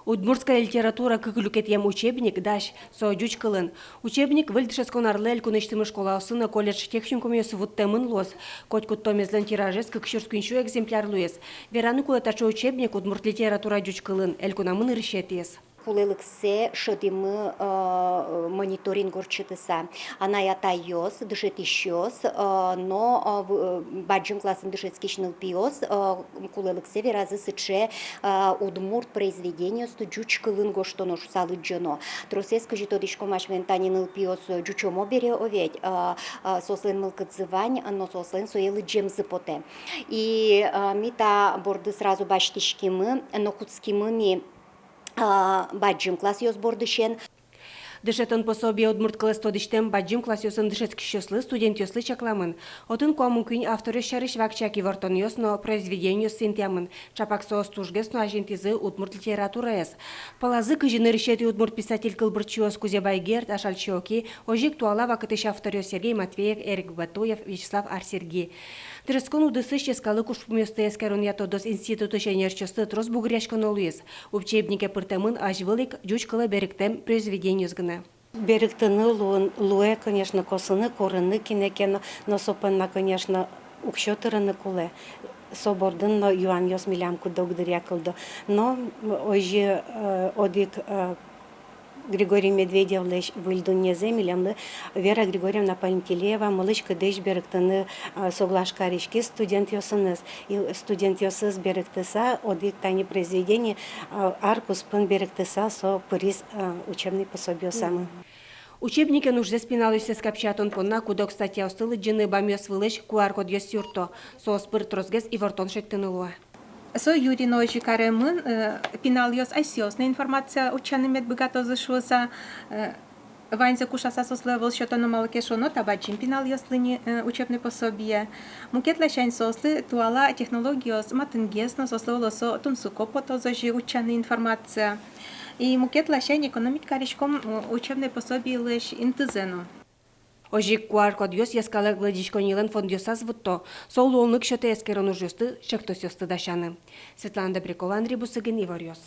Удмуртская литература кыгылюкетем учебник даш союч кылын. Учебник выльдышескон арлель кунештымы школа сына колледж техникуме сувуттемын лос. Котькут томезлен тиражес кыкшырскиншу экземпляр луес. Вераны кулатачо учебник удмурт литература жуч кылын. Элькунамын ирышетес. Кулелыксе шодимы мониторинг урчытыса. Она ята йос, дышет ищёс, но баджим классом дышет скичныл пиос, кулелыксе веразы сыче удмурт произведение сто жуч кылын гоштоно шусалы джоно. Тросес кажи тодишко машментаниныл пиос жучомо бере оведь, сослен мылкадзывань, но сослен соелы джемзы поте. И мита борды сразу баштишкимы, но куцкимыми баджим класс йос бордышен. Дышетон пособие удмурт класс тодиштем баджим класс йосын дышет кщослы студент йослы чакламын. Отын комункин авторы шарыш вакчаки вортон йосно произведению синтямын. Чапак соос тужгес но ажентизы удмурт литература эс. Палазы кыжины решети удмурт писатель кылбырчиос Кузе Байгерт, Ашальчоки, ожик туала вакытыш авторы Сергей Матвеев, Эрик Батуев, Вячеслав Арсергей. Дырыскон удысыш ескалы кушпумёсты эскерон ятодос институты шенерчосты трос бугряшкон олуес. Учебнике пыртемын ажвылик жучкалы беріктем произведению сгына. Беріктіні луе, конечно, косыны, корыны кинекен, но сопынна, конечно, укшотырыны куле. Собордын, но юан йос милямку догдыря кылды. Но ожи одик Григорий Медведев выльдунезе милямлы Вера Григорьевна Пантелеева малышка деш беріктіні соглашкаришки студент йосыныз. И студент йосыз беріктіса одик тани произведение аркус пын беріктіса со приз учебный пособие самый. Учебнике нужде спиналуйся скапчатон понна, кудок статья устылы джины бамёс вылыш куар-код йос юрто. Соос пыр трозгес и вортон шеттынылуа. Со Юрий Нойчи Каремын, пинал йос айсиосна информация учеными богатозышвоса, Ваньза кушаса сослевал счетону малакешоно, табачин пинал йослыни учебное пособие. Мукет лачань сослы туала технологиос матынгесно сослевалосо тунсуко потозажи ученая информация. И мукет лачань экономик каришком учебное пособие лишь интезену. Ожик куар-код йос яскалак гладичконилен фонд йосаз вутто. Сол олнык шоте эскерон ужусты, шектос йосты дашаны. Светлана Добрякова, Андрей Бусыгин, Ивар йос.